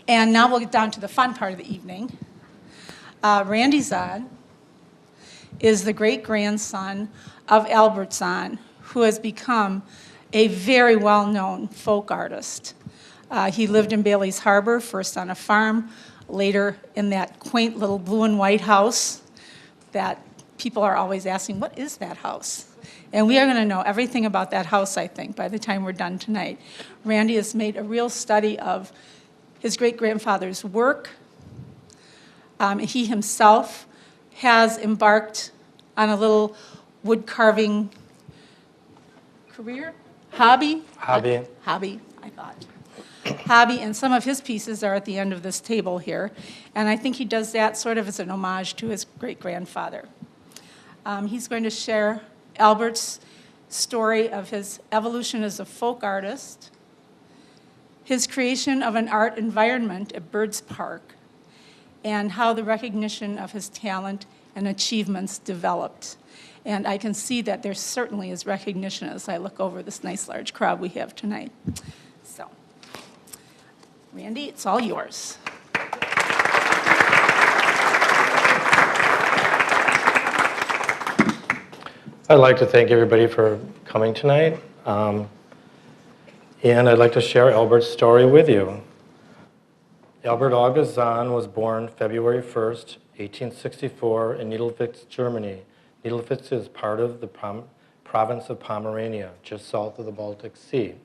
And now we'll get down to the fun part of the evening. Randy Zahn is the great-grandson of Albert Zahn, who has become a very well-known folk artist. He lived in Bailey's Harbor, first on a farm, later in that quaint little blue and white house that people are always asking, what is that house? And we are going to know everything about that house, I think, by the time we're done tonight. Randy has made a real study of his great-grandfather's work. He himself has embarked on a little wood carving career, hobby, I thought. Hobby, and some of his pieces are at the end of this table here. And I think he does that sort of as an homage to his great-grandfather. He's going to share Albert's story of his evolution as a folk artist, his creation of an art environment at Birds Park, and how the recognition of his talent and achievements developed. And I can see that there certainly is recognition as I look over this nice large crowd we have tonight. So, Randy, it's all yours. I'd like to thank everybody for coming tonight. And I'd like to share Albert's story with you. Albert August Zahn was born February 1st, 1864 in Niederwitz, Germany. Niederwitz is part of the province of Pomerania, just south of the Baltic Sea.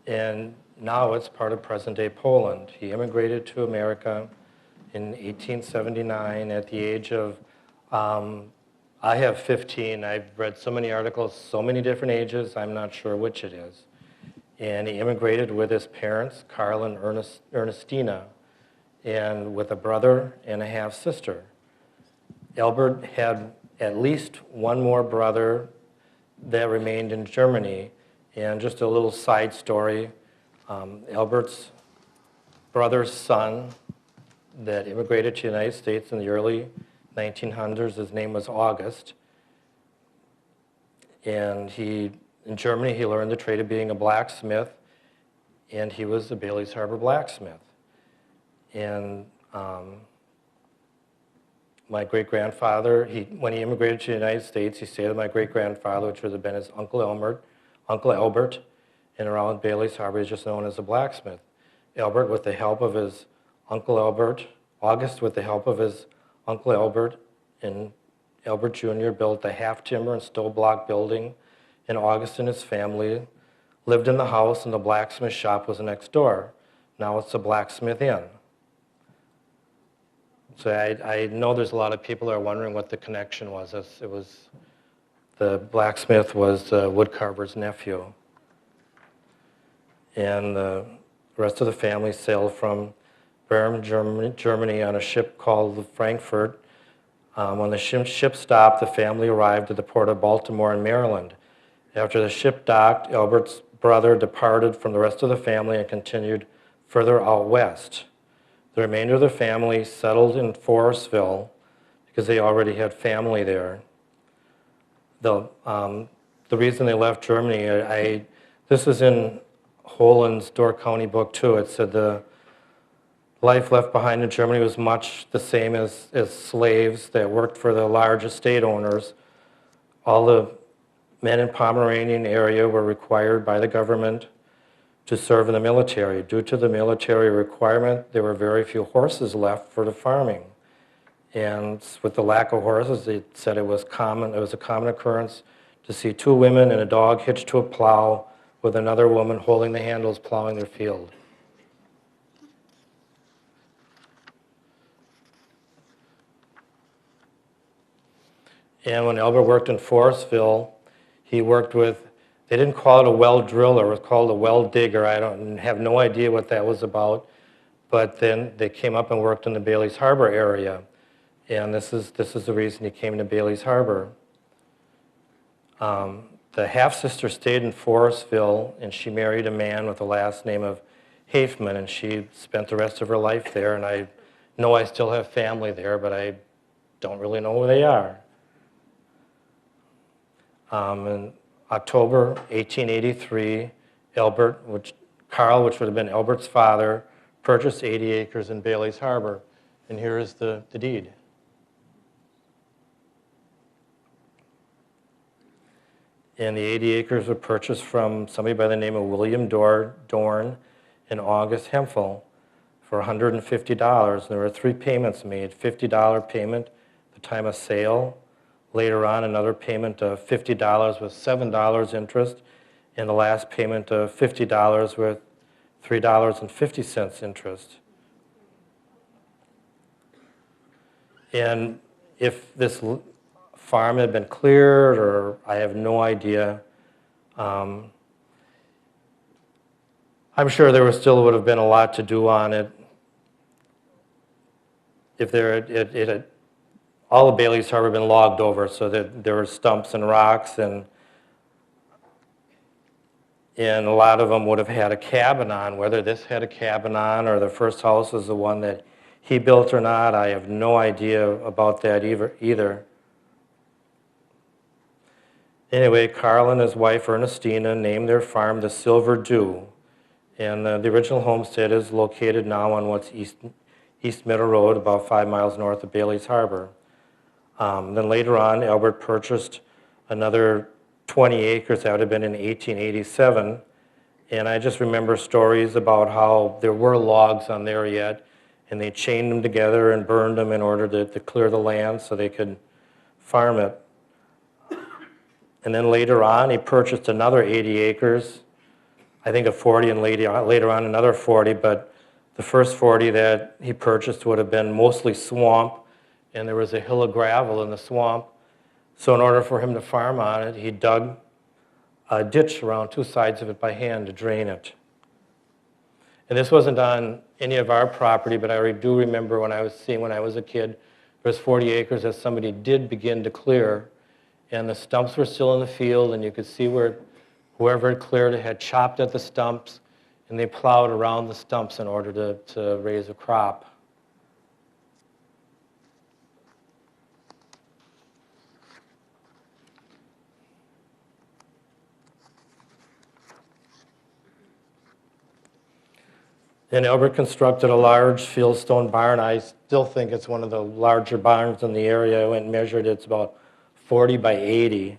And now it's part of present-day Poland. He immigrated to America in 1879 at the age of, I have 15. I've read so many articles, so many different ages, I'm not sure which it is. And he immigrated with his parents, Carl and Ernestina, and with a brother and a half-sister. Albert had at least one more brother that remained in Germany. And just a little side story, Albert's brother's son that immigrated to the United States in the early 1900s, his name was August. And in Germany, he learned the trade of being a blacksmith, and he was a Bailey's Harbor blacksmith. And my great-grandfather, when he immigrated to the United States, he stayed with my great-grandfather, which would have been his Uncle Albert, and around Bailey's Harbor, he's just known as a blacksmith. Albert, with the help of his Uncle Albert, August, with the help of his Uncle Albert, and Albert Jr. built the half-timber and stove-block building, and August and his family lived in the house, and the blacksmith shop was next door. Now it's the Blacksmith Inn. So I know there's a lot of people that are wondering what the connection was. It was the blacksmith was the woodcarver's nephew. And the rest of the family sailed from Bremen, Germany on a ship called the Frankfurt. When the ship stopped, the family arrived at the port of Baltimore in Maryland. After the ship docked, Albert's brother departed from the rest of the family and continued further out west. The remainder of the family settled in Forestville because they already had family there. The reason they left Germany, this is in Holand's Door County book too. It said the life left behind in Germany was much the same as slaves that worked for the large estate owners. All the men in Pomeranian area were required by the government to serve in the military. Due to the military requirement, there were very few horses left for the farming. And with the lack of horses, they said it was a common occurrence to see two women and a dog hitched to a plow with another woman holding the handles plowing their field. And when Albert worked in Forestville, he worked with They didn't call it a well driller, it was called a well digger. I don't have no idea what that was about. But then they came up and worked in the Bailey's Harbor area. And this is the reason he came to Bailey's Harbor. The half-sister stayed in Forestville, and she married a man with the last name of Hafman, and she spent the rest of her life there. And I know I still have family there, but I don't really know who they are. In October 1883, Carl, which would have been Albert's father, purchased 80 acres in Bailey's Harbor. And here is the deed. And the 80 acres were purchased from somebody by the name of William Dorn and August Hemphill for $150. And there were 3 payments made, $50 payment at the time of sale, later on another payment of $50 with $7 interest, and the last payment of $50 with $3.50 interest. And if this farm had been cleared, or I have no idea. I'm sure there still would have been a lot to do on it. If all of Bailey's Harbor had been logged over, so that there were stumps and rocks, and a lot of them would have had a cabin on. Whether this had a cabin on or the first house was the one that he built or not, I have no idea about that either. Anyway, Carl and his wife Ernestina named their farm the Silver Dew, and the original homestead is located now on what's East Meadow Road, about 5 miles north of Bailey's Harbor. Then later on, Albert purchased another 20 acres. That would have been in 1887, and I just remember stories about how there were logs on there yet, and they chained them together and burned them in order to clear the land so they could farm it. And then later on, he purchased another 80 acres, I think a 40, and later on another 40, but the first 40 that he purchased would have been mostly swamp, and there was a hill of gravel in the swamp. So in order for him to farm on it, he dug a ditch around 2 sides of it by hand to drain it. And this wasn't on any of our property, but I do remember when I was a kid, there was 40 acres that somebody did begin to clear, and the stumps were still in the field, and you could see where whoever had cleared it had chopped at the stumps, and they plowed around the stumps in order to raise a crop. And Albert constructed a large fieldstone barn. I still think it's one of the larger barns in the area. I went and measured it. It's about 40 by 80.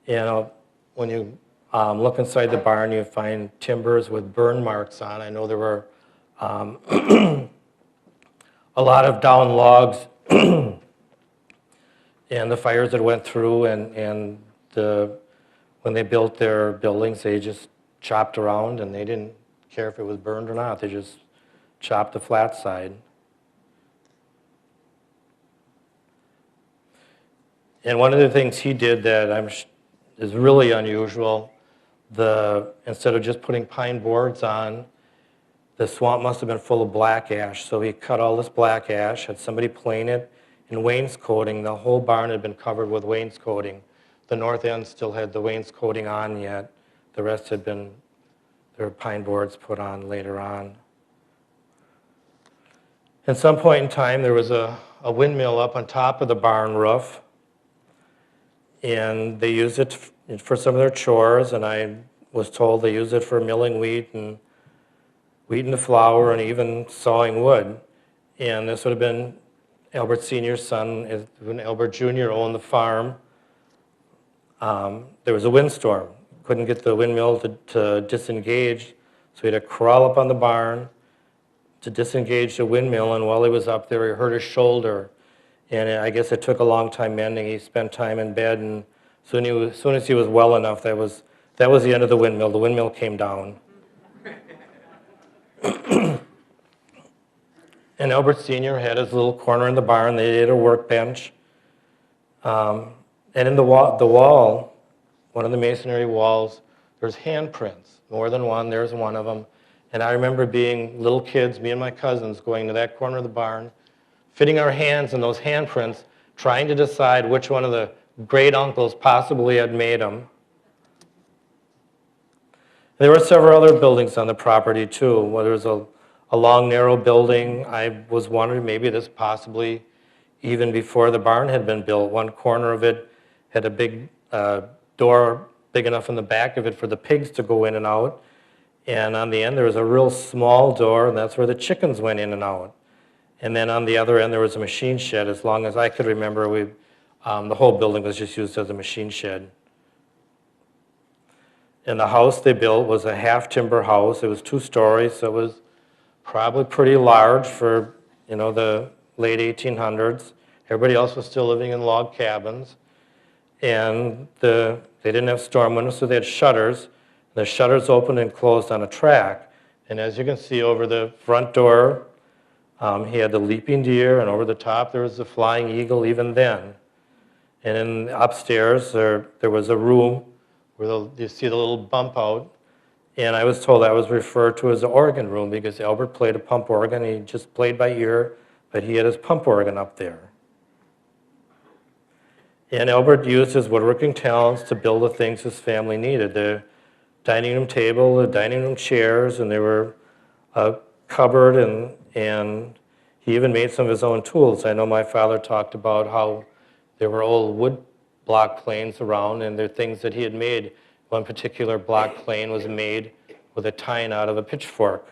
And when you look inside the barn, you find timbers with burn marks on. I know there were a lot of down logs and the fires that went through, and when they built their buildings, they just chopped around, and they didn't care if it was burned or not. They just chopped the flat side. And one of the things he did that is really unusual, instead of just putting pine boards on, the swamp must have been full of black ash. So he cut all this black ash, had somebody plane it in wainscoting. The whole barn had been covered with wainscoting. The north end still had the wainscoting on yet. The rest had been, there were pine boards put on later on. At some point in time, there was a windmill up on top of the barn roof, and they used it for some of their chores, and I was told they used it for milling wheat and the flour and even sawing wood. And this would have been Albert Sr.'s son. When Albert Jr. owned the farm, there was a windstorm. Couldn't get the windmill to disengage, so he had to crawl up on the barn to disengage the windmill, and while he was up there, he hurt his shoulder. And I guess it took a long time mending. He spent time in bed, and as soon as he was well enough, that was the end of the windmill. The windmill came down. And Albert Sr. had his little corner in the barn. They had a workbench. And in the wall one of the masonry walls, there's handprints, more than one, there's one of them. And I remember being little kids, me and my cousins, going to that corner of the barn, fitting our hands in those handprints, trying to decide which one of the great uncles possibly had made them. There were several other buildings on the property too. Well, there was a long, narrow building. I was wondering maybe this possibly even before the barn had been built. One corner of it had a big door big enough in the back of it for the pigs to go in and out. And on the end there was a real small door, and that's where the chickens went in and out. And then on the other end there was a machine shed. As long as I could remember, the whole building was just used as a machine shed. And the house they built was a half-timber house. It was 2 stories, so it was probably pretty large for, the late 1800s. Everybody else was still living in log cabins. And they didn't have storm windows, so they had shutters. The shutters opened and closed on a track. And as you can see over the front door, he had the leaping deer, and over the top there was the flying eagle even then. And upstairs there was a room where you see the little bump out. And I was told that was referred to as the organ room because Albert played a pump organ. He just played by ear, but he had his pump organ up there. And Albert used his woodworking talents to build the things his family needed. The dining room table, the dining room chairs, and there were a cupboard, and he even made some of his own tools. I know my father talked about how there were old wood block planes around, and there are things that he had made. One particular block plane was made with a tine out of a pitchfork.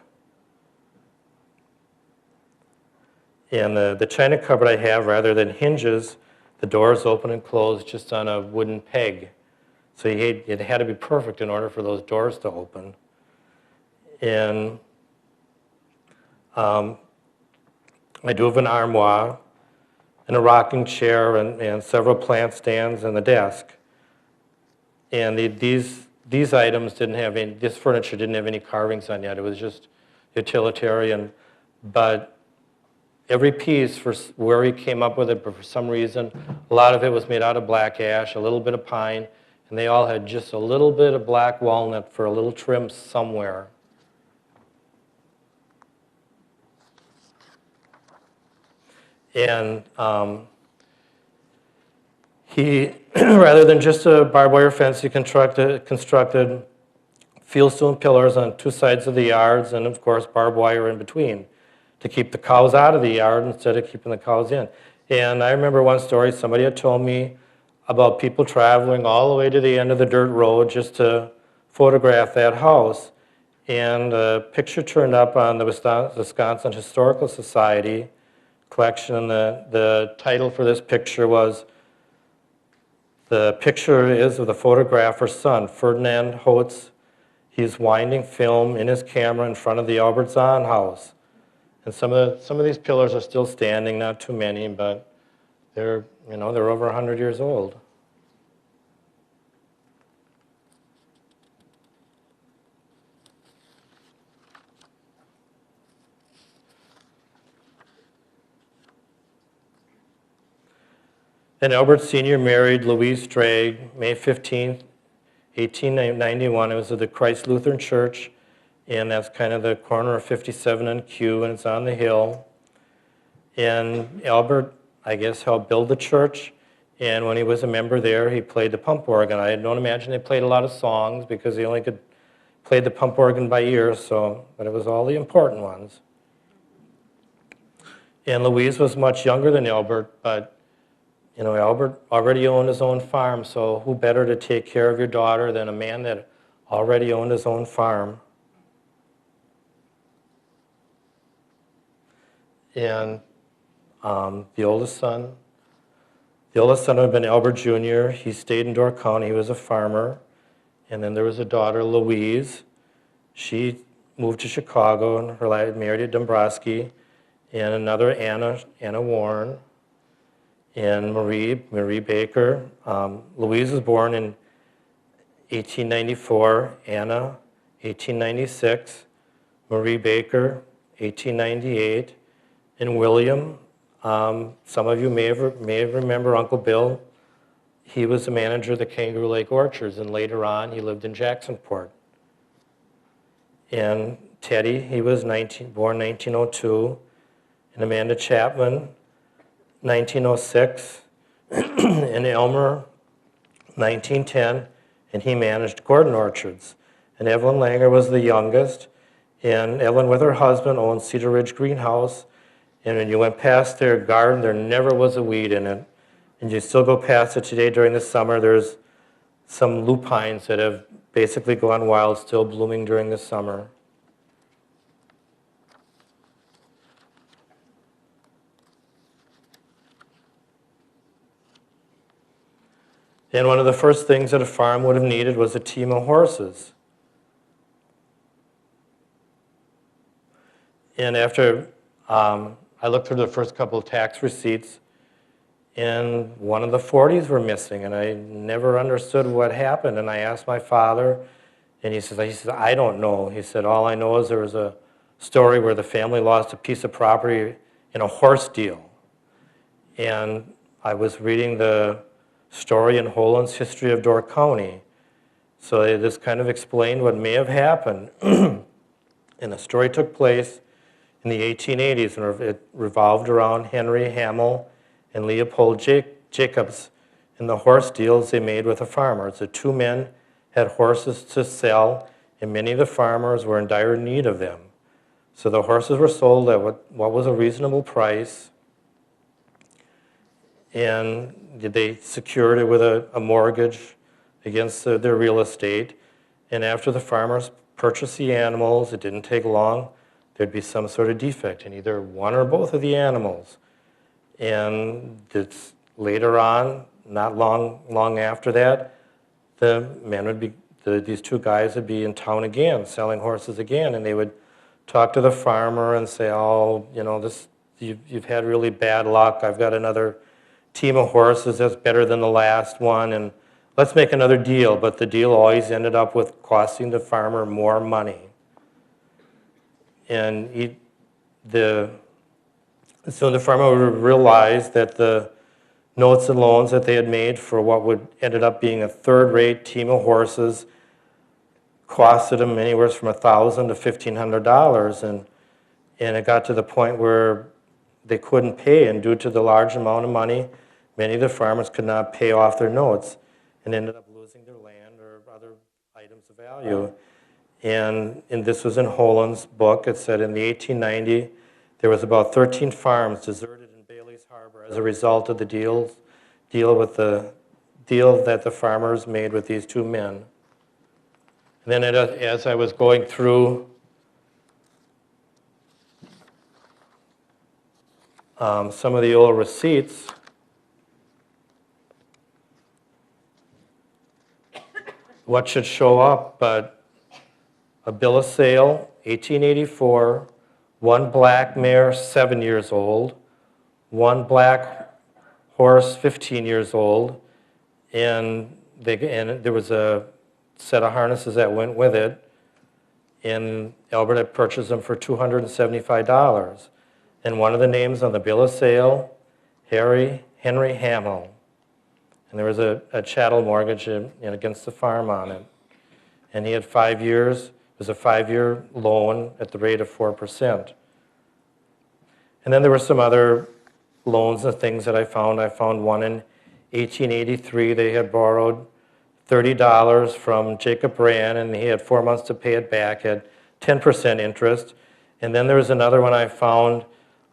And the china cupboard I have, rather than hinges, the doors open and close just on a wooden peg. So it had to be perfect in order for those doors to open. And I do have an armoire and a rocking chair and several plant stands and the desk. And these items didn't have any, this furniture didn't have any carvings on yet. It was just utilitarian. But every piece, for where he came up with it, but for some reason, a lot of it was made out of black ash, a little bit of pine, and they all had just a little bit of black walnut for a little trim somewhere. And he, rather than just a barbed wire fence, he constructed fieldstone pillars on 2 sides of the yards, and of course barbed wire in between to keep the cows out of the yard instead of keeping the cows in. And I remember one story somebody had told me about people traveling all the way to the end of the dirt road just to photograph that house. And a picture turned up on the Wisconsin Historical Society collection, and the title for this picture was, the picture is of the photographer's son, Ferdinand Holtz. He's winding film in his camera in front of the Albert Zahn house. And some of these pillars are still standing, not too many, but they're over 100 years old. Then Albert Sr. married Louise Strag, May 15th, 1891. It was at the Christ Lutheran Church, and that's kind of the corner of 57 and Q, and it's on the hill. And Albert, I guess, helped build the church, and when he was a member there, he played the pump organ. I don't imagine they played a lot of songs because he only could play the pump organ by ear, but it was all the important ones. And Louise was much younger than Albert, but Albert already owned his own farm, so who better to take care of your daughter than a man that already owned his own farm? And the oldest son would have been Albert Jr. He stayed in Door County. He was a farmer. And then there was a daughter, Louise. She moved to Chicago and married a Dombrowski. And another, Anna Warren. And Marie Baker. Louise was born in 1894. Anna, 1896. Marie Baker, 1898. And William, some of you may remember Uncle Bill. he was the manager of the Kangaroo Lake Orchards, and later on, he lived in Jacksonport. And Teddy, he was born 1902, and Amanda Chapman, 1906, and Elmer, 1910, and he managed Gordon Orchards. And Evelyn Langer was the youngest, and Evelyn with her husband owned Cedar Ridge Greenhouse, and when you went past their garden, there never was a weed in it. And you still go past it today during the summer, there's some lupines that have basically gone wild, still blooming during the summer. And one of the first things that a farm would have needed was a team of horses. And after I looked through the first couple of tax receipts, and one of the 40s were missing, and I never understood what happened. And I asked my father, and he says, I don't know. He said, all I know is there was a story where the family lost a piece of property in a horse deal. And I was reading the story in Holand's History of Door County. So this kind of explained what may have happened. And the story took place in the 1880s, and it revolved around Henry Hamill and Leopold Jacobs and the horse deals they made with the farmers. The two men had horses to sell, and many of the farmers were in dire need of them. So the horses were sold at what was a reasonable price, and they secured it with a mortgage against their real estate. And after the farmers purchased the animals, it didn't take long, there'd be some sort of defect in either one or both of the animals. And it's later on, not long after that, the men would be, these two guys would be in town again, selling horses again, and they would talk to the farmer and say, oh, you know, you've had really bad luck. I've got another team of horses that's better than the last one, and let's make another deal. But the deal always ended up with costing the farmer more money. And so the farmer would realize that the notes and loans that they had made for what would ended up being a third-rate team of horses costed them anywhere from $1,000 to $1,500, and it got to the point where they couldn't pay, and due to the large amount of money, many of the farmers could not pay off their notes and ended up losing their land or other items of value. And this was in Holand's book. It said in the 1890, there was about 13 farms deserted in Bailey's Harbor as a result of the deal that the farmers made with these two men. And then as I was going through some of the old receipts, what should show up but a bill of sale, 1884, one black mare, 7 years old, one black horse, 15 years old, and there was a set of harnesses that went with it, and Albert had purchased them for $275. And one of the names on the bill of sale, Henry Hamill. And there was a chattel mortgage against the farm on it. And he had 5 years. It was a 5-year loan at the rate of 4%. And then there were some other loans and things that I found. I found one in 1883. They had borrowed $30 from Jacob Rand, and he had 4 months to pay it back at 10% interest. And then there was another one I found,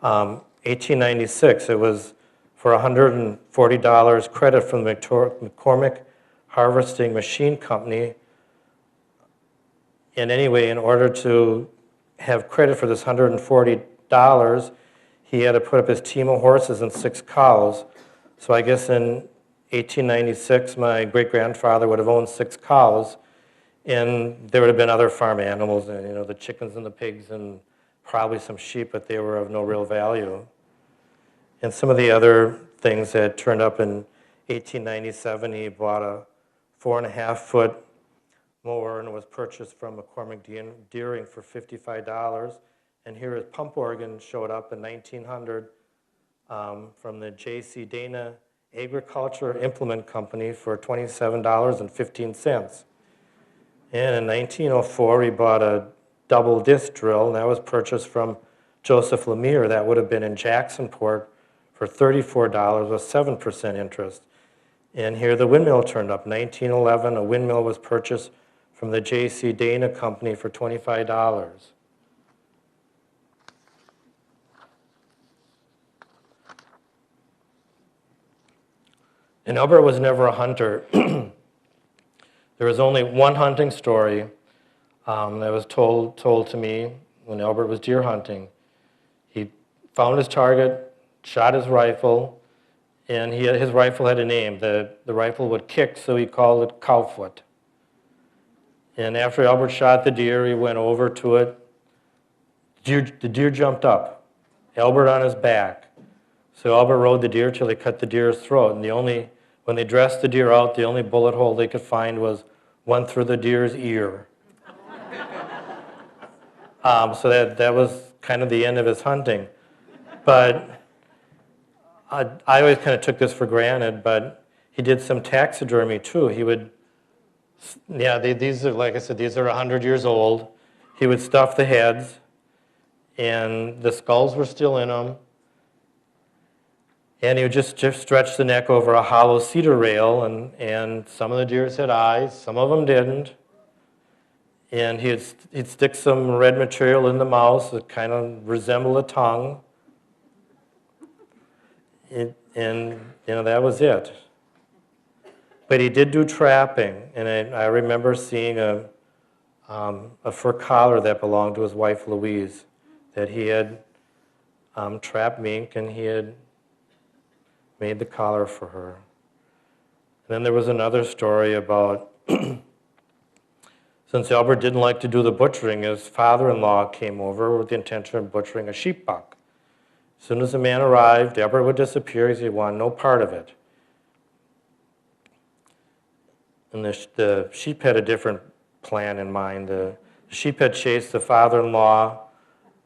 1896. It was for $140 credit from the McCormick Harvesting Machine Company. And anyway, in order to have credit for this $140, he had to put up his team of horses and 6 cows. So I guess in 1896, my great-grandfather would have owned 6 cows, and there would have been other farm animals, and the chickens and the pigs and probably some sheep, but they were of no real value. And some of the other things that turned up in 1897, he bought a 4.5-foot mower, and it was purchased from McCormick Deering for $55. And here his pump organ showed up in 1900 from the J.C. Dana agriculture implement company for $27.15. And in 1904, he bought a double disc drill, and that was purchased from Joseph Lemire. That would have been in Jacksonport for $34 with 7% interest. And here the windmill turned up. 1911, a windmill was purchased from the J.C. Dana Company for $25. And Albert was never a hunter. There was only one hunting story that was told to me when Albert was deer hunting. He found his target, shot his rifle, and his rifle had a name. The rifle would kick, so he called it Cowfoot. And after Albert shot the deer, he went over to it. The deer jumped up, Albert on his back. So Albert rode the deer till he cut the deer's throat. And when they dressed the deer out, the only bullet hole they could find was one through the deer's ear. So that was kind of the end of his hunting. But I always kind of took this for granted, but he did some taxidermy too. He would, these are, like I said, these are 100 years old. He would stuff the heads, and the skulls were still in them. And he would just stretch the neck over a hollow cedar rail, and some of the deers had eyes, some of them didn't. And he'd stick some red material in the mouth that kind of resembled a tongue. And that was it. But he did do trapping, and I remember seeing a fur collar that belonged to his wife Louise, that he had trapped mink, and he had made the collar for her. And then there was another story about, since Albert didn't like to do the butchering, his father-in-law came over with the intention of butchering a sheep buck. As soon as the man arrived, Albert would disappear because he wanted no part of it. And the sheep had a different plan in mind. The sheep had chased the father-in-law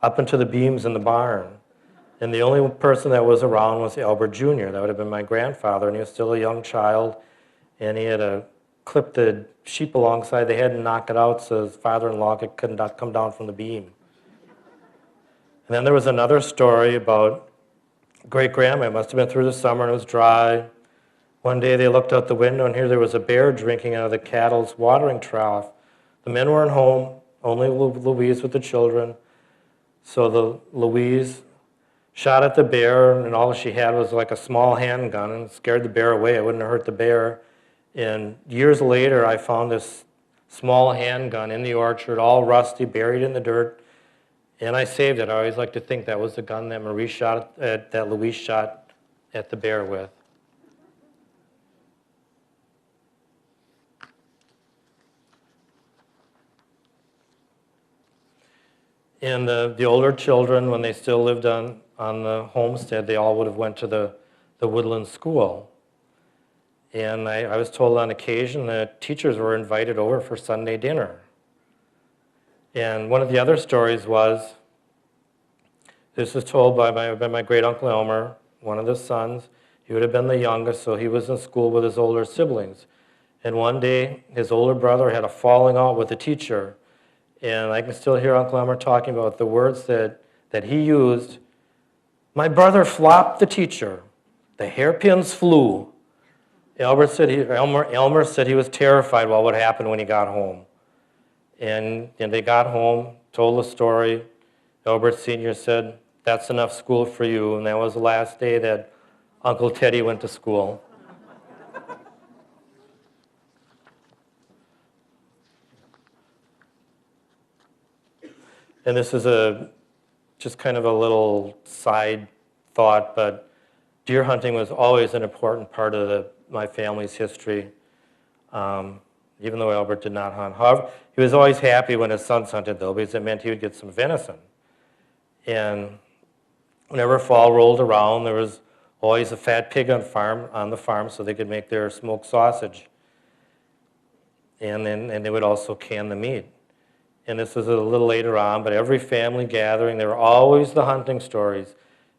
up into the beams in the barn. And the only person that was around was Albert Jr. That would have been my grandfather, and he was still a young child. And he had to clip the sheep alongside the head and knock it out so his father-in-law could not come down from the beam. And then there was another story about great-grandma. It must have been through the summer, and it was dry. One day they looked out the window, and here there was a bear drinking out of the cattle's watering trough. The men weren't home, only Louise with the children. So Louise shot at the bear, and all she had was like a small handgun, and scared the bear away. It wouldn't have hurt the bear. And years later, I found this small handgun in the orchard, all rusty, buried in the dirt, and I saved it. I always like to think that was the gun that that Louise shot at the bear with. And the older children, when they still lived on the homestead, they all would have went to the woodland school. And I was told on occasion that teachers were invited over for Sunday dinner. And one of the other stories was, this was told by my great-uncle Elmer, one of the sons. He would have been the youngest, so he was in school with his older siblings. And one day, his older brother had a falling out with a teacher. And I can still hear Uncle Elmer talking about the words that he used. My brother flopped the teacher. The hairpins flew. Elmer said he was terrified what would happen when he got home. And they got home, told the story. Albert Sr. said, "That's enough school for you." And that was the last day that Uncle Teddy went to school. And this is just kind of a little side thought, but deer hunting was always an important part of my family's history, even though Albert did not hunt. However, he was always happy when his sons hunted, though, because it meant he would get some venison. And whenever fall rolled around, there was always a fat pig on the farm, so they could make their smoked sausage. And they would also can the meat. And this was a little later on, but every family gathering, there were always the hunting stories.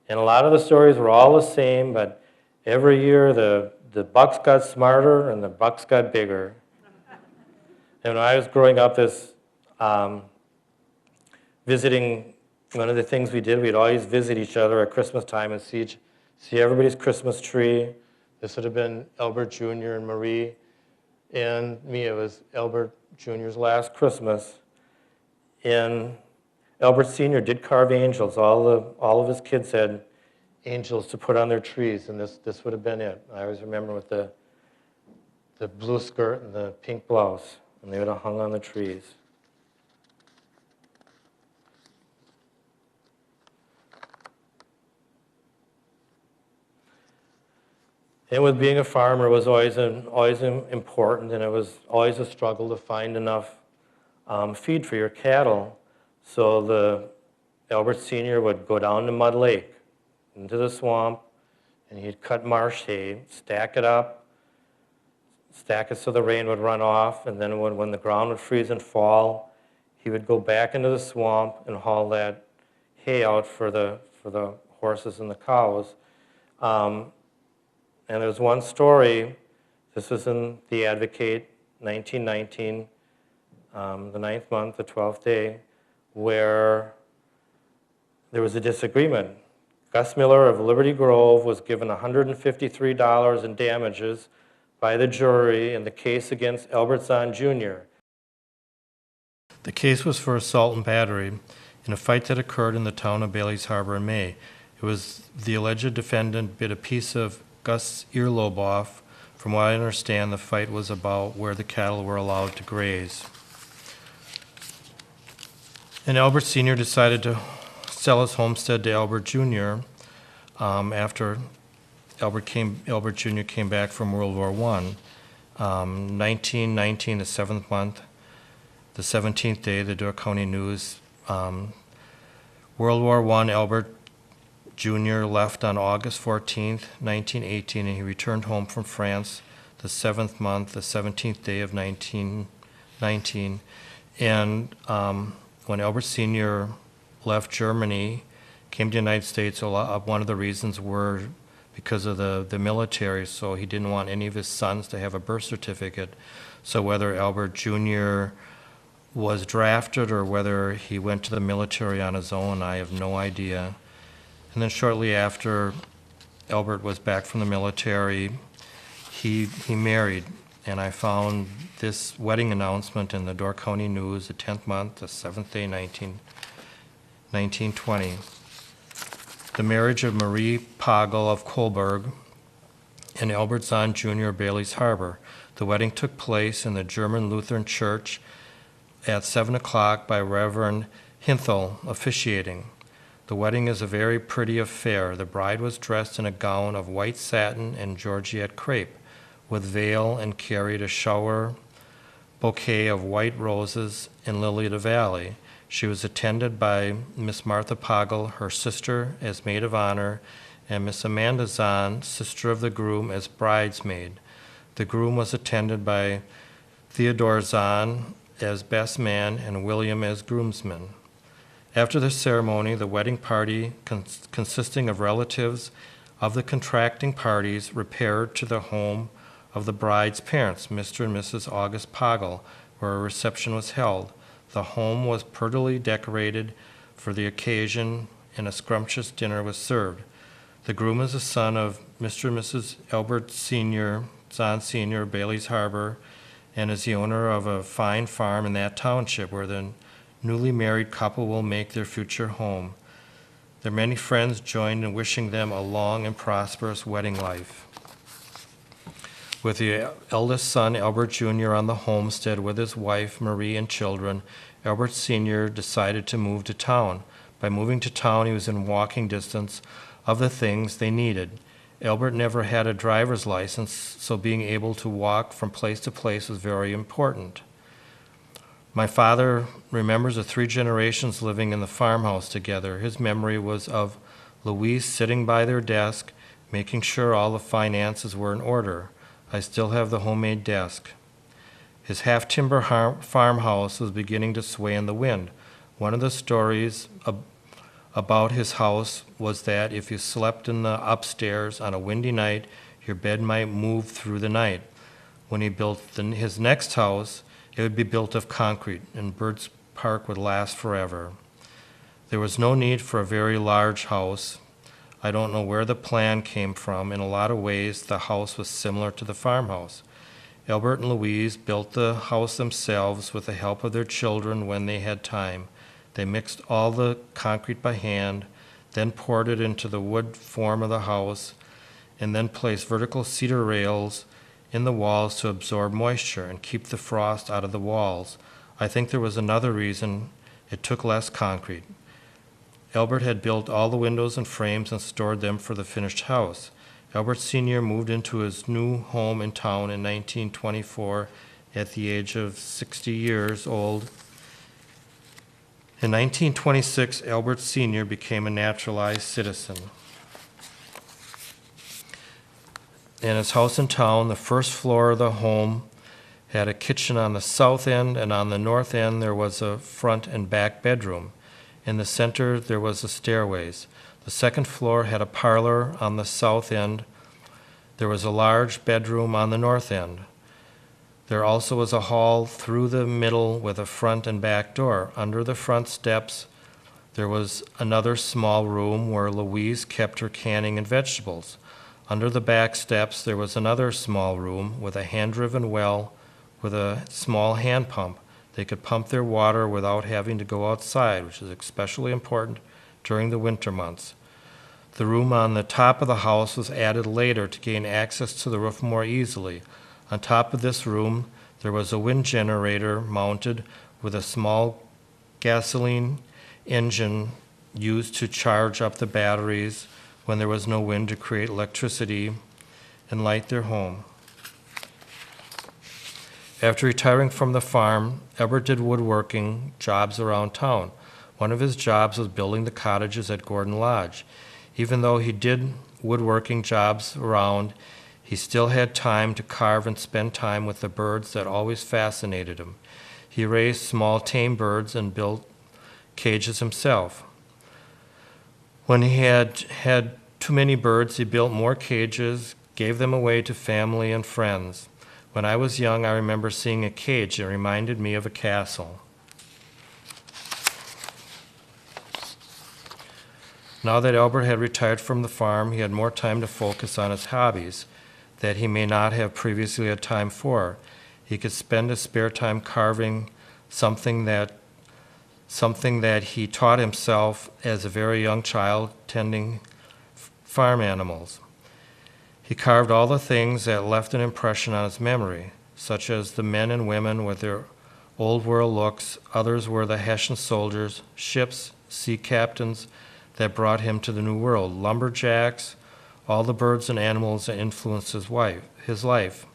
And a lot of the stories were all the same, but Every year, the bucks got smarter and the bucks got bigger. And when I was growing up, visiting, one of the things we did, we'd always visit each other at Christmas time and see everybody's Christmas tree. This would have been Albert Jr. and Marie and me. It was Albert Jr.'s last Christmas. And Albert Sr. did carve angels. All of his kids had angels to put on their trees, and this would have been it. I always remember with the blue skirt and the pink blouse, and they would have hung on the trees. And with being a farmer, it was always important, and it was always a struggle to find enough feed for your cattle. So the Albert Sr. would go down to Mud Lake, into the swamp, and he'd cut marsh hay, stack it up, stack it so the rain would run off, and then when the ground would freeze and fall, he would go back into the swamp and haul that hay out for the horses and the cows. And there's one story, this was in The Advocate, 1919, the 9th month, the 12th day, where there was a disagreement. Gus Miller of Liberty Grove was given $153 in damages by the jury in the case against Albert Zahn Jr. The case was for assault and battery in a fight that occurred in the town of Bailey's Harbor in May. It was the alleged defendant bit a piece of Gus' earlobe off. From what I understand, the fight was about where the cattle were allowed to graze. And Albert Sr. decided to sell his homestead to Albert Jr. After Albert Jr. came back from World War I. 1919, the 7th month, the 17th day, the Door County News. World War I, Albert Jr. left on August 14th, 1918, and he returned home from France the 7th month, the 17th day of 1919. And when Albert Sr. left Germany, came to the United States, one of the reasons were because of the military, so he didn't want any of his sons to have a birth certificate. So whether Albert Jr. was drafted or whether he went to the military on his own, I have no idea. And then shortly after Albert was back from the military, he married, and I found this wedding announcement in the Door County News, the 10th month, the 7th day, 1920. The marriage of Marie Pagel of Kohlberg and Albert Zahn Jr. of Bailey's Harbor. The wedding took place in the German Lutheran Church at 7 o'clock by Reverend Hinthel officiating. The wedding is a very pretty affair. The bride was dressed in a gown of white satin and Georgette crepe, with veil, and carried a shower bouquet of white roses in Lily of the Valley. She was attended by Miss Martha Pagel, her sister, as maid of honor, and Miss Amanda Zahn, sister of the groom, as bridesmaid. The groom was attended by Theodore Zahn as best man and William as groomsman. After the ceremony, the wedding party, consisting of relatives of the contracting parties, repaired to the home of the bride's parents, Mr. and Mrs. August Pagel, where a reception was held. The home was prettily decorated for the occasion, and a scrumptious dinner was served. The groom is the son of Mr. and Mrs. Albert Sr., Zahn Sr., Bailey's Harbor, and is the owner of a fine farm in that township where the newly married couple will make their future home. Their many friends joined in wishing them a long and prosperous wedding life. With the eldest son, Albert Jr., on the homestead with his wife, Marie, and children, Albert Sr. decided to move to town. By moving to town, he was in walking distance of the things they needed. Albert never had a driver's license, so being able to walk from place to place was very important. My father remembers the 3 generations living in the farmhouse together. His memory was of Louise sitting by their desk, making sure all the finances were in order. I still have the homemade desk. His half-timber farmhouse was beginning to sway in the wind. One of the stories about his house was that if you slept in the upstairs on a windy night, your bed might move through the night. When he built his next house, it would be built of concrete, and Bird's Park would last forever. There was no need for a very large house. I don't know where the plan came from. In a lot of ways, the house was similar to the farmhouse. Albert and Louise built the house themselves with the help of their children when they had time. They mixed all the concrete by hand, then poured it into the wood form of the house, and then placed vertical cedar rails in the walls to absorb moisture and keep the frost out of the walls. I think there was another reason it took less concrete. Albert had built all the windows and frames and stored them for the finished house. Albert Sr. moved into his new home in town in 1924 at the age of 60 years old. In 1926, Albert Sr. became a naturalized citizen. In his house in town, the first floor of the home had a kitchen on the south end, and on the north end there was a front and back bedroom. In the center there was a stairways. The second floor had a parlor on the south end. There was a large bedroom on the north end. There also was a hall through the middle with a front and back door. Under the front steps there was another small room where Louise kept her canning and vegetables. Under the back steps there was another small room with a hand-driven well with a small hand pump. They could pump their water without having to go outside, which is especially important during the winter months. The room on the top of the house was added later to gain access to the roof more easily. On top of this room, there was a wind generator mounted with a small gasoline engine used to charge up the batteries when there was no wind to create electricity and light their home. After retiring from the farm, Albert did woodworking jobs around town. One of his jobs was building the cottages at Gordon Lodge. Even though he did woodworking jobs around, he still had time to carve and spend time with the birds that always fascinated him. He raised small tame birds and built cages himself. When he had too many birds, he built more cages, gave them away to family and friends. When I was young, I remember seeing a cage that reminded me of a castle. Now that Albert had retired from the farm, he had more time to focus on his hobbies that he may not have previously had time for. He could spend his spare time carving something that he taught himself as a very young child, tending farm animals. He carved all the things that left an impression on his memory, such as the men and women with their old world looks. Others were the Hessian soldiers, ships, sea captains that brought him to the New World, lumberjacks, all the birds and animals that influenced his life.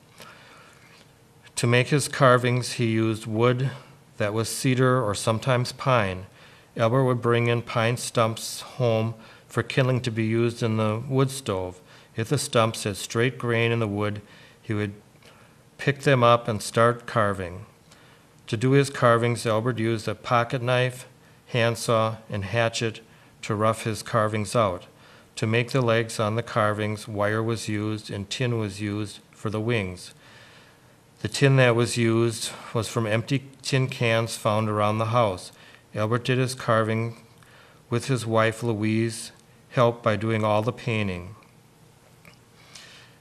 To make his carvings, he used wood that was cedar or sometimes pine. Albert would bring in pine stumps home for kindling to be used in the wood stove. If the stumps had straight grain in the wood, he would pick them up and start carving. To do his carvings, Albert used a pocket knife, handsaw, and hatchet to rough his carvings out. To make the legs on the carvings, wire was used and tin was used for the wings. The tin that was used was from empty tin cans found around the house. Albert did his carving with his wife Louise, helped by doing all the painting.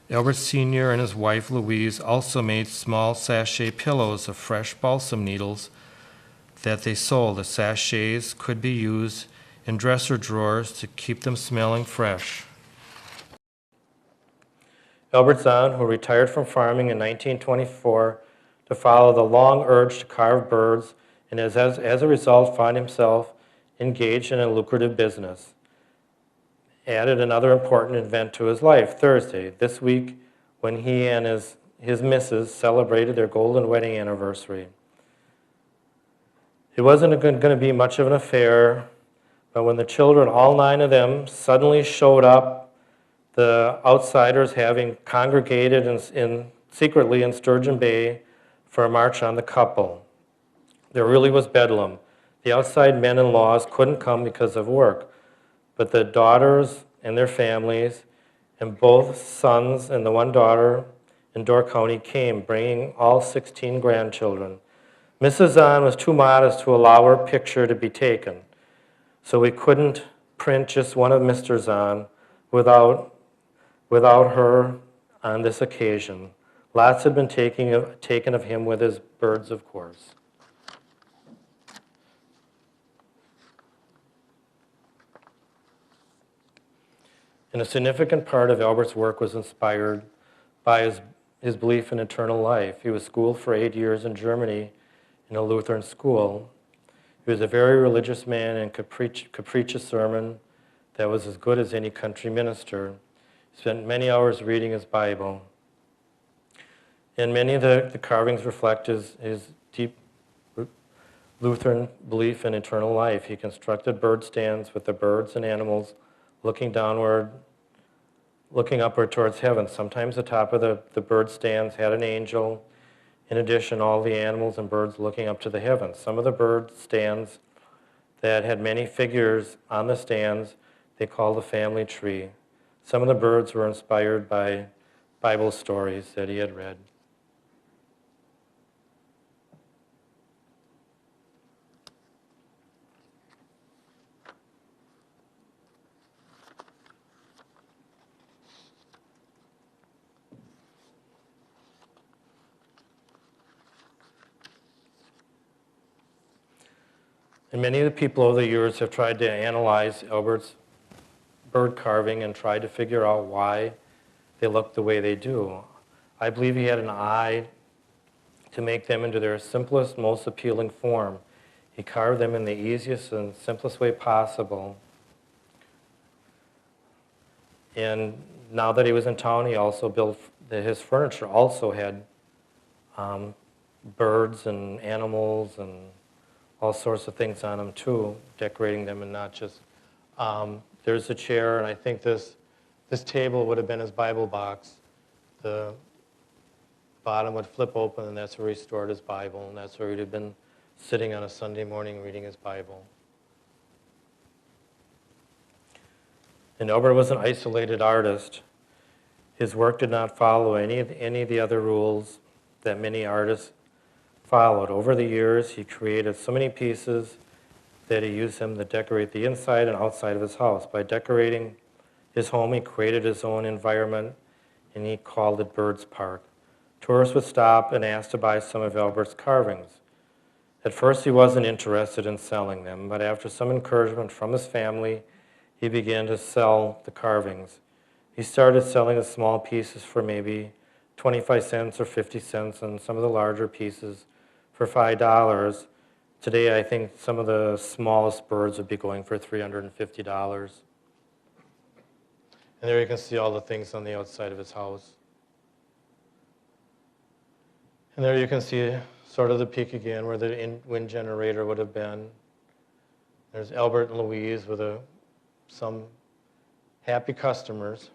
Albert Sr. and his wife Louise also made small sachet pillows of fresh balsam needles that they sold. The sachets could be used in dresser drawers to keep them smelling fresh. Albert Zahn, who retired from farming in 1924 to follow the long urge to carve birds, and as a result found himself engaged in a lucrative business, added another important event to his life, Thursday, this week, when he and his missus celebrated their golden wedding anniversary. It wasn't going to be much of an affair, but when the children, all 9 of them, suddenly showed up, the outsiders having congregated secretly in Sturgeon Bay for a march on the couple, there really was bedlam. The outside men-in-laws couldn't come because of work. But the daughters and their families, and both sons and the one daughter in Door County came, bringing all 16 grandchildren. Mrs. Zahn was too modest to allow her picture to be taken, so we couldn't print just one of Mr. Zahn without her on this occasion. Lots had been taken of him with his birds, of course. And a significant part of Albert's work was inspired by his belief in eternal life. He was schooled for 8 years in Germany in a Lutheran school. He was a very religious man and could preach a sermon that was as good as any country minister. He spent many hours reading his Bible. And many of the carvings reflect his deep Lutheran belief in eternal life. He constructed bird stands with the birds and animals looking upward towards heaven. Sometimes the top of the bird stands had an angel. In addition, all the animals and birds looking up to the heavens. Some of the bird stands that had many figures on the stands, they called the family tree. Some of the birds were inspired by Bible stories that he had read. And many of the people over the years have tried to analyze Albert's bird carving and tried to figure out why they look the way they do. I believe he had an eye to make them into their simplest, most appealing form. He carved them in the easiest and simplest way possible. And now that he was in town, he also built, his furniture also had birds and animals and all sorts of things on them too, decorating them and not just, there's a chair, and I think this table would have been his Bible box. The bottom would flip open, and that's where he stored his Bible, and that's where he'd have been sitting on a Sunday morning reading his Bible. And Albert was an isolated artist. His work did not follow any of the other rules that many artists followed. Over the years, he created so many pieces that he used them to decorate the inside and outside of his house. By decorating his home, he created his own environment, and he called it Bird's Park. Tourists would stop and ask to buy some of Albert's carvings. At first, he wasn't interested in selling them, but after some encouragement from his family, he began to sell the carvings. He started selling the small pieces for maybe 25 cents or 50 cents, and some of the larger pieces for $5. Today, I think some of the smallest birds would be going for $350. And there you can see all the things on the outside of his house. And there you can see sort of the peak again where the wind generator would have been. There's Albert and Louise with some happy customers.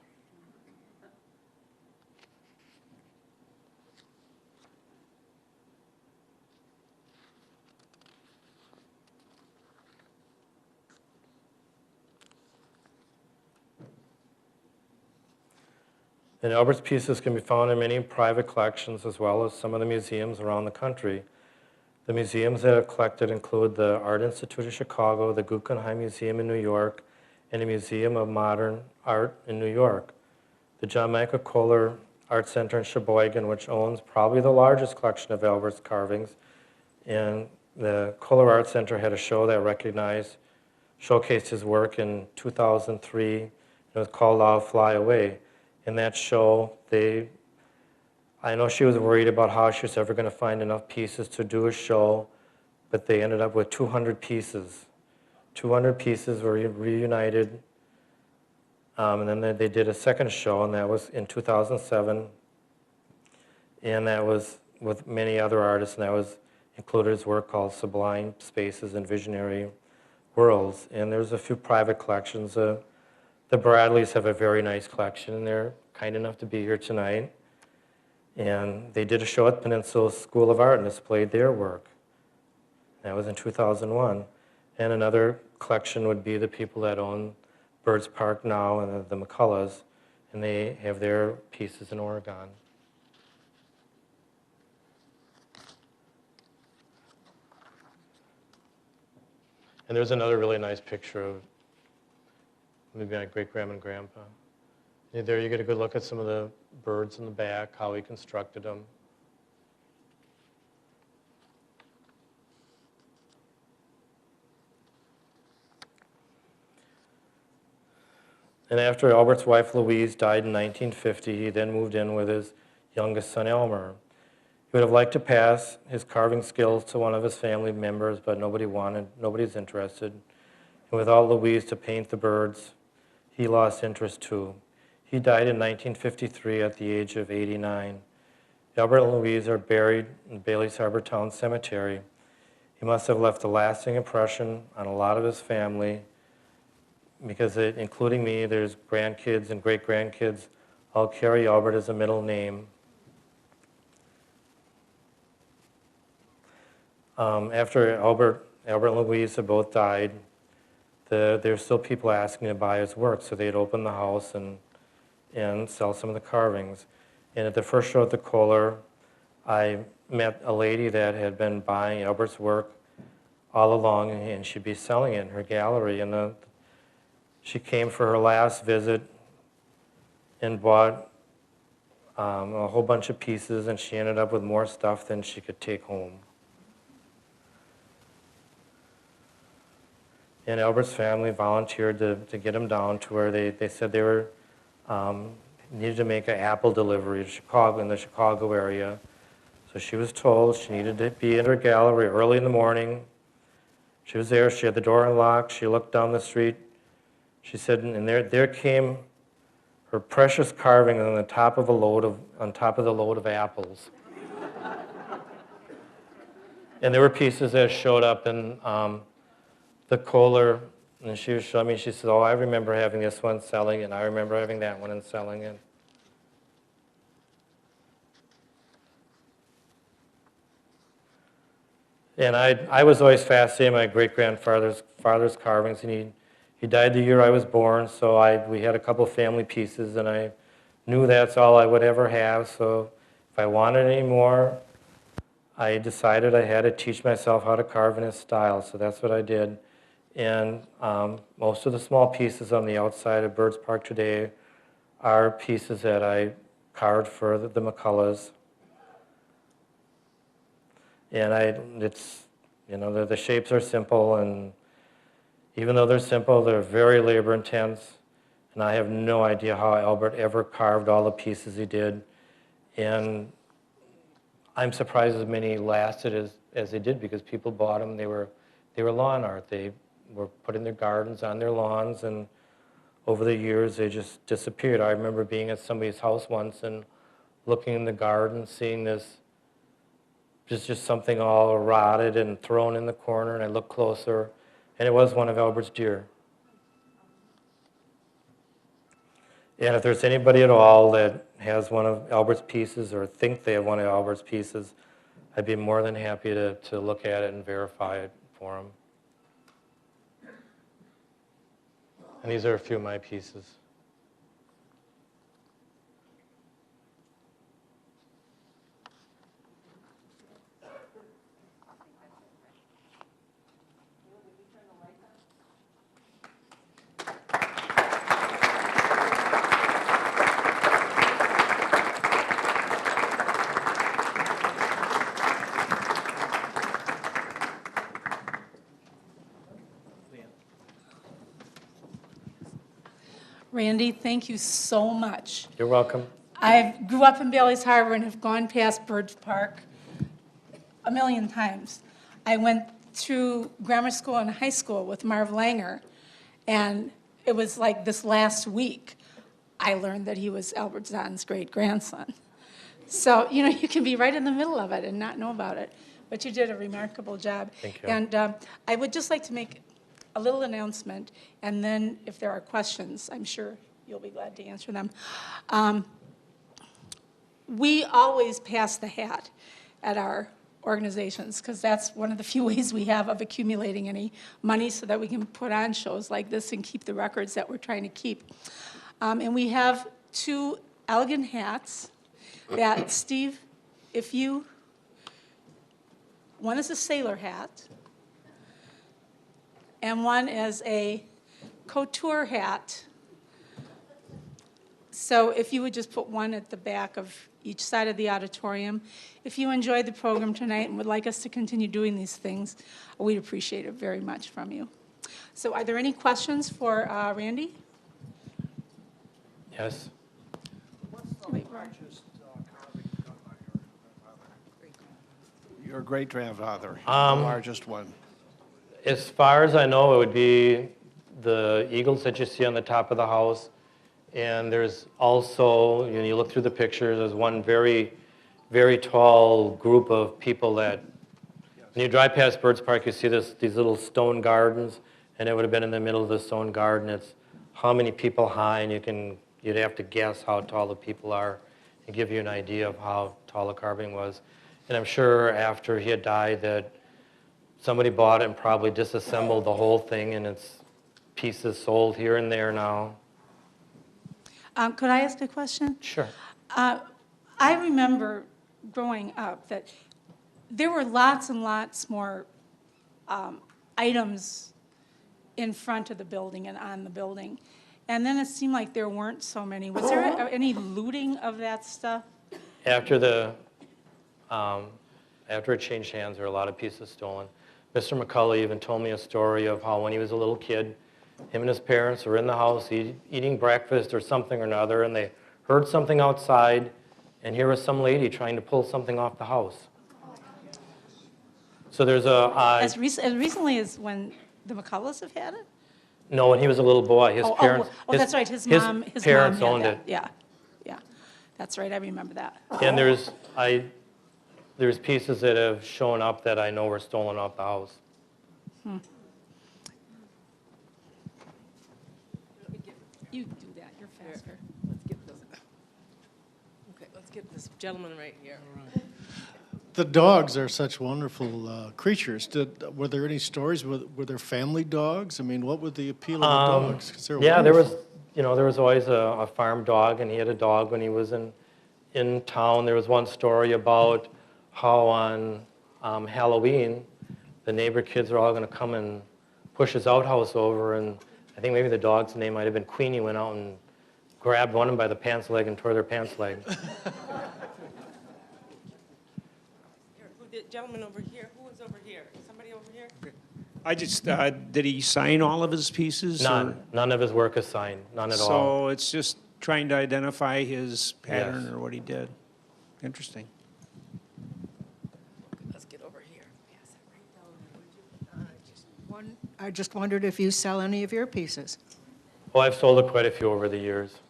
And Albert's pieces can be found in many private collections as well as some of the museums around the country. The museums that have collected include the Art Institute of Chicago, the Guggenheim Museum in New York, and the Museum of Modern Art in New York. The John Michael Kohler Art Center in Sheboygan, which owns probably the largest collection of Albert's carvings. And the Kohler Art Center had a show that showcased his work in 2003. It was called I'll Fly Away. In that show, I know she was worried about how she was ever going to find enough pieces to do a show, but they ended up with 200 pieces. 200 pieces were reunited, and then they did a second show, and that was in 2007, and that was with many other artists, and that was included his work called Sublime Spaces and Visionary Worlds. And there's a few private collections. The Bradleys have a very nice collection, and they're kind enough to be here tonight. And they did a show at Peninsula School of Art and displayed their work. That was in 2001. And another collection would be the people that own Birds Park now, and the McCulloughs, and they have their pieces in Oregon. And there's another really nice picture of maybe my great-grandma and grandpa. There you get a good look at some of the birds in the back, how he constructed them. And after Albert's wife Louise died in 1950, he then moved in with his youngest son Elmer. He would have liked to pass his carving skills to one of his family members, but nobody's interested. And without Louise to paint the birds, he lost interest too. He died in 1953 at the age of 89. Albert and Louise are buried in Bailey's Harbor Town Cemetery. He must have left a lasting impression on a lot of his family, because including me, there's grandkids and great-grandkids all carry Albert as a middle name. After Albert and Louise have both died, there's still people asking to buy his work, so they'd open the house and sell some of the carvings. And at the first show at the Kohler, I met a lady that had been buying Albert's work all along, and she'd be selling it in her gallery. And she came for her last visit and bought a whole bunch of pieces, and she ended up with more stuff than she could take home. And Albert's family volunteered to get him down to where they said they were needed to make an apple delivery to Chicago, in the Chicago area. So she was told she needed to be in her gallery early in the morning. She was there. She had the door unlocked. She looked down the street. She said, and there came her precious carving on top of the load of apples. And there were pieces that showed up in the Kohler, and she was showing me. She said, "Oh, I remember having this one selling, and I remember having that one and selling it." And I was always fascinated by my great-grandfather's carvings, and he died the year I was born, so we had a couple family pieces, and I knew that's all I would ever have. So if I wanted any more, I decided I had to teach myself how to carve in his style, so that's what I did. And most of the small pieces on the outside of Birds Park today are pieces that I carved for the McCulloughs. And the shapes are simple, and even though they're simple, they're very labor intense. And I have no idea how Albert ever carved all the pieces he did. And I'm surprised as many lasted as they did, because people bought them. They were lawn art. They were put in their gardens, on their lawns, and over the years they just disappeared. I remember being at somebody's house once and looking in the garden, seeing this, just something all rotted and thrown in the corner, and I looked closer, and it was one of Albert's deer. And if there's anybody at all that has one of Albert's pieces or think they have one of Albert's pieces, I'd be more than happy to look at it and verify it for them. And these are a few of my pieces. Randy, thank you so much. You're welcome. I grew up in Bailey's Harbor and have gone past Birds Park a million times. I went through grammar school and high school with Marv Langer, and it was like this last week I learned that he was Albert Zahn's great-grandson. So, you can be right in the middle of it and not know about it. But you did a remarkable job. Thank you. And I would just like to make a little announcement, and then if there are questions, I'm sure you'll be glad to answer them. We always pass the hat at our organizations, because that's one of the few ways we have of accumulating any money so that we can put on shows like this and keep the records that we're trying to keep. And we have 2 elegant hats that, Steve, if you, one is a sailor hat, and one is a couture hat. So if you would just put one at the back of each side of the auditorium. If you enjoyed the program tonight and would like us to continue doing these things, we'd appreciate it very much from you. So are there any questions for Randy? Yes? What's the largest carving done by your great-grandfather? The largest one. As far as I know, it would be the eagles that you see on the top of the house. And there's also, you look through the pictures, there's one very, very tall group of people that, when you drive past Birds Park, you see these little stone gardens, and it would have been in the middle of the stone garden. It's how many people high, and you'd have to guess how tall the people are and give you an idea of how tall the carving was. And I'm sure after he had died that somebody bought it and probably disassembled the whole thing, and it's pieces sold here and there now. Could I ask a question? Sure. I remember growing up that there were lots and lots more items in front of the building and on the building. And then it seemed like there weren't so many. Was there any looting of that stuff? After it changed hands, there were a lot of pieces stolen. Mr. McCullough even told me a story of how when he was a little kid, him and his parents were in the house eating breakfast or something or another, and they heard something outside, and here was some lady trying to pull something off the house. So there's As recently as when the McCulloughs have had it? no, when he was a little boy, his parents. That's right. His mom parents had owned that. it. Yeah, that's right. I remember that. And there's pieces that have shown up that I know were stolen off the house. You do that. You're faster. Let's get this. Okay, let's get this gentleman right here. The dogs are such wonderful creatures. Were there any stories? Were there family dogs? I mean, what was the appeal of the dogs? 'Cause they're There wonderful. there was always a farm dog, and he had a dog when he was in town. There was one story about how on Halloween, the neighbor kids were all going to come and push his outhouse over, and I think maybe the dog's name might have been Queenie, went out and grabbed one of them by the pants leg and tore their pants leg. Here, the gentleman over here. Who is over here? Somebody over here? I just, did he sign all of his pieces? or- None of his work is signed, none at all. So it's just trying to identify his pattern Yes. or what he did. Interesting. Let's get over here. Pass it right down there, would you? I just wondered if you sell any of your pieces. Oh, I've sold quite a few over the years.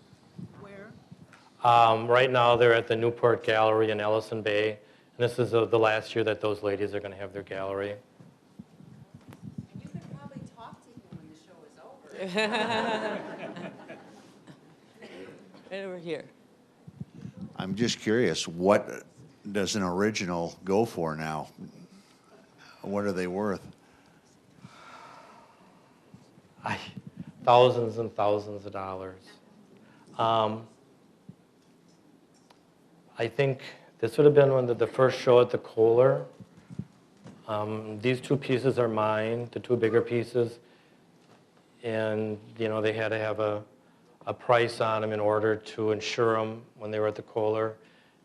Where? Right now, they're at the Newport Gallery in Ellison Bay, and this is the last year that those ladies are going to have their gallery. You could probably talk to him when the show is over. Right over here. I'm just curious, what does an original go for now? What are they worth? Thousands and thousands of dollars. I think this would have been the first show at the Kohler. These 2 pieces are mine, the 2 bigger pieces. And, they had to have a price on them in order to insure them when they were at the Kohler.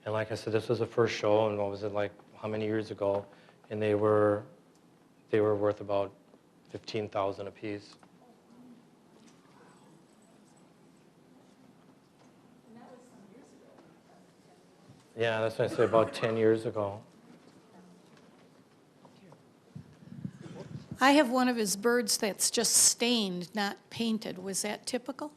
And like I said, this was the first show, and what was it, like, how many years ago? And they were worth about $15,000 a piece. Yeah, that's what I say, about 10 years ago. I have one of his birds that's just stained, not painted. Was that typical?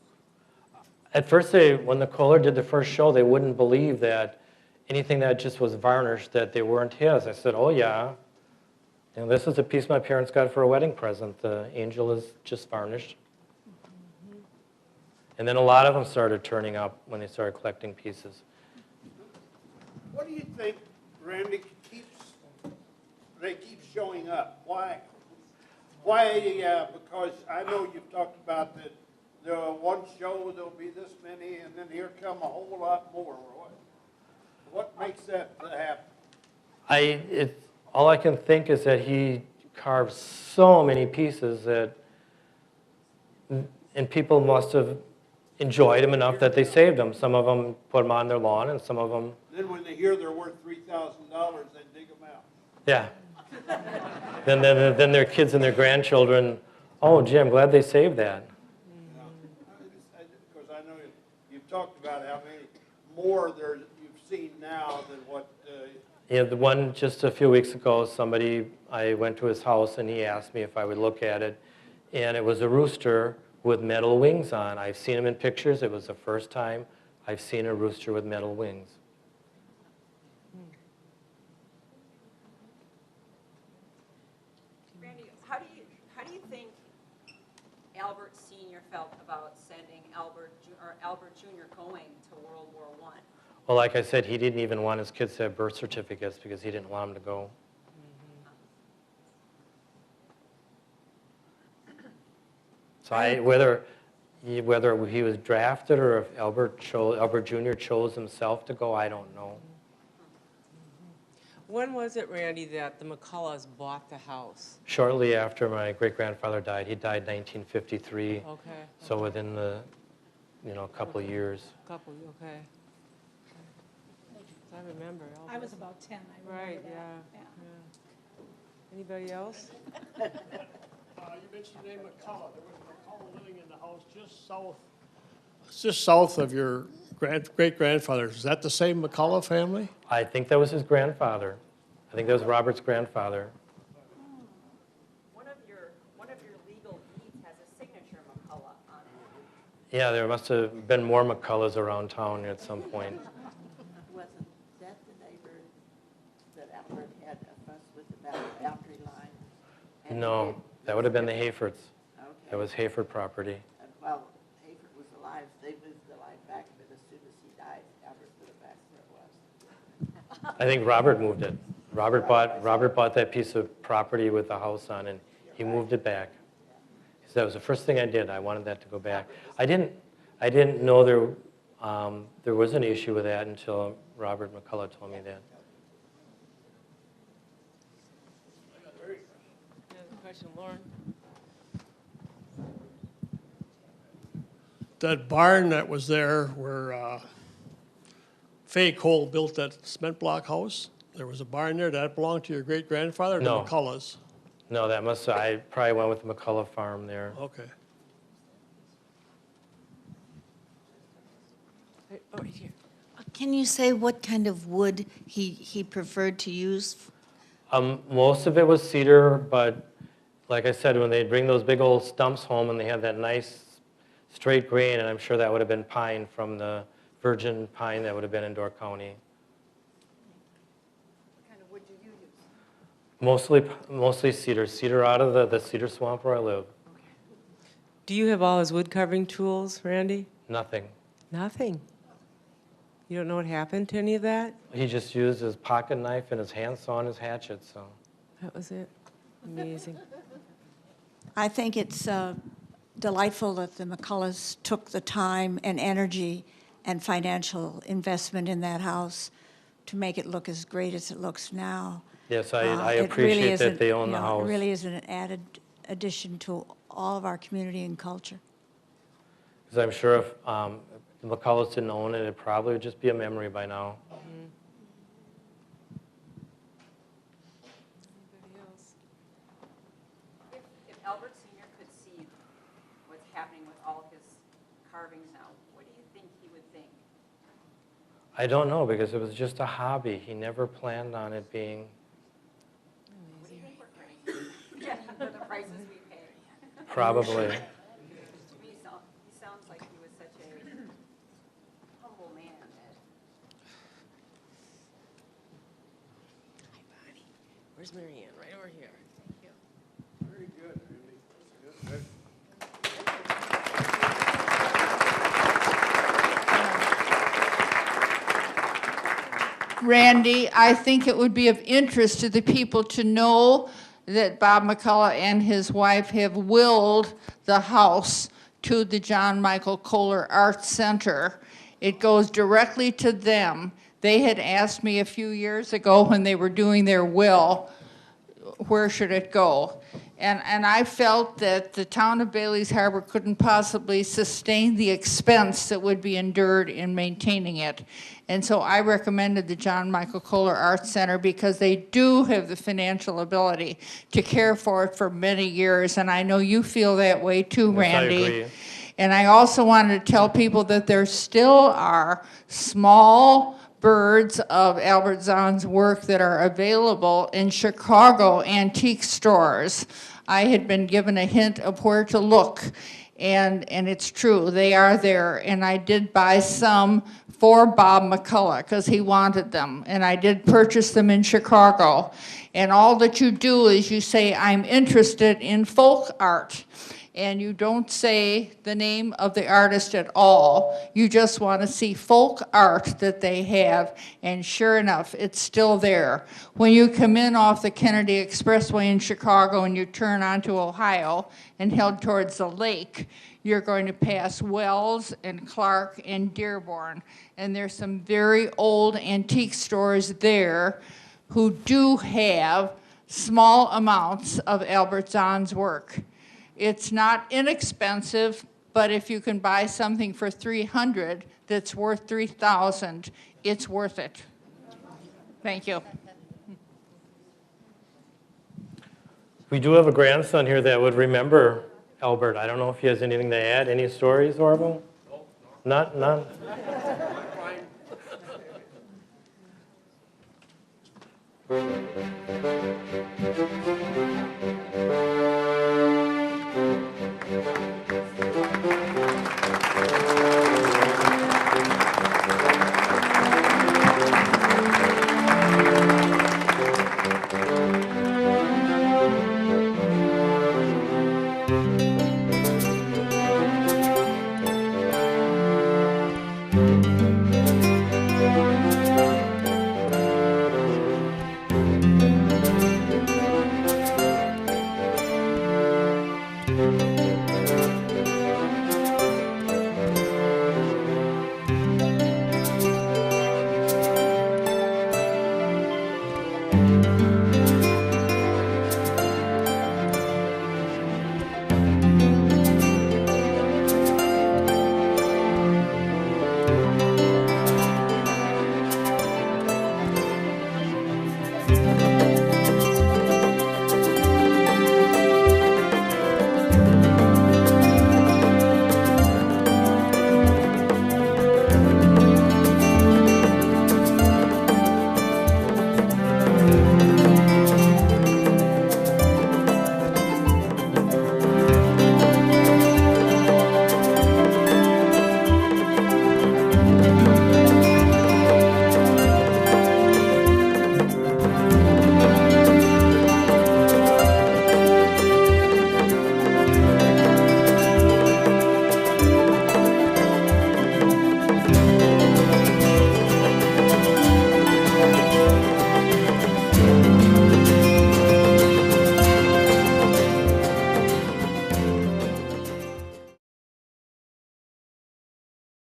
At first, when the Kohler did the first show, they wouldn't believe that anything that just was varnished, that they weren't his. I said, oh, yeah. And this is a piece my parents got for a wedding present. The angel is just varnished. And then a lot of them started turning up when they started collecting pieces. What do you think Randy keeps they keep showing up. Why? Why, because I know you've talked about that the one show there'll be this many and then here come a whole lot more. What makes that happen? All I can think is that he carved so many pieces that, and people must have enjoyed them enough that they saved them. Some of them put them on their lawn, and some of them, Then when they hear they're worth $3,000, they dig them out. yeah. then their kids and their grandchildren, oh, gee, I'm glad they saved that. Because I know you've talked about how many more you've seen now than what. Yeah, the one just a few weeks ago, I went to his house and he asked me if I would look at it, and it was a rooster with metal wings on. I've seen him in pictures. It was the first time I've seen a rooster with metal wings. Randy, how do you think Albert Sr. felt about sending Albert Jr. going to World War I? Well, like I said, he didn't even want his kids to have birth certificates because he didn't want them to go. So whether he was drafted or if Albert Jr. chose himself to go, I don't know. When was it, Randy, that the McCulloughs bought the house? Shortly after my great-grandfather died. He died in 1953. Okay. So within the, couple of years. Couple, okay. I remember. I was about 10, I remember Right, that. yeah. Yeah. Anybody else? You mentioned the name McCullough. There was a McCullough living in the house just south of your great-grandfather. Is that the same McCullough family? I think that was his grandfather. I think that was Robert's grandfather. One of your legal deeds has a signature McCullough on it. Yeah, there must have been more McCulloughs around town at some point. Wasn't that the neighbor that Albert had a fuss with about the boundary line? And No, that would have been the Hayfords. Okay. That was Hayford property. While Hayford was alive, they moved the line back, but as soon as he died, Albert put it back where it was. I think Robert moved it. Robert bought that piece of property with the house on, and he moved it back. So that was the first thing I did. I wanted that to go back. I didn't know there was an issue with that until Robert McCullough told me that. Another question, Lauren? That barn that was there where Fay Cole built that cement block house, there was a barn there. That belonged to your great-grandfather or No. the McCulloughs? No, I probably went with the McCullough farm there. Okay. Right here. Can you say what kind of wood he preferred to use? Most of it was cedar, but like I said, when they'd bring those big old stumps home and they had that nice straight grain, and I'm sure that would have been pine from the virgin pine that would have been in Door County. What kind of wood do you use? Mostly cedar. Cedar out of the cedar swamp where I live. Do you have all his wood carving tools, Randy? Nothing. Nothing. You don't know what happened to any of that? He just used his pocket knife and his handsaw and his hatchet, so. That was it? Amazing. I think it's delightful that the McCulloughs took the time and energy and financial investment in that house to make it look as great as it looks now. Yes, I It really appreciate is that they own the house. It really is an added addition to all of our community and culture. Because I'm sure if the McCulloughs didn't own it, it'd probably just be a memory by now. Anybody else? If Albert Sr. could see what's happening with all of his carvings now, what do you think he would think? I don't know, because it was just a hobby. He never planned on it being. What do you think we're crazy? Yeah, for the prices we pay. Probably. To me, he sounds like he was such a humble man. Hi, Bonnie. Where's Mary Ann? Right over here. Thank you. Very good, Randy. Good. Randy, I think it would be of interest to the people to know that Bob McCullough and his wife have willed the house to the John Michael Kohler Arts Center. It goes directly to them. They had asked me a few years ago when they were doing their will, where should it go? And I felt that the town of Bailey's Harbor couldn't possibly sustain the expense that would be endured in maintaining it. And so I recommended the John Michael Kohler Arts Center because they do have the financial ability to care for it for many years. And I know you feel that way too, Yes, Randy. I agree. And I also wanted to tell people that there still are small birds of Albert Zahn's work that are available in Chicago antique stores. I had been given a hint of where to look, and it's true, they are there. And I did buy some for Bob McCullough because he wanted them, and I did purchase them in Chicago. And all that you do is you say, I'm interested in folk art. And you don't say the name of the artist at all. You just want to see folk art that they have, and sure enough, it's still there. When you come in off the Kennedy Expressway in Chicago and you turn onto Ohio and head towards the lake, you're going to pass Wells and Clark and Dearborn. And there's some very old antique stores there who do have small amounts of Albert Zahn's work. It's not inexpensive, but if you can buy something for $300 that's worth $3,000, it's worth it. Thank you. We do have a grandson here that would remember Albert. I don't know if he has anything to add. Any stories, Orville? No. None?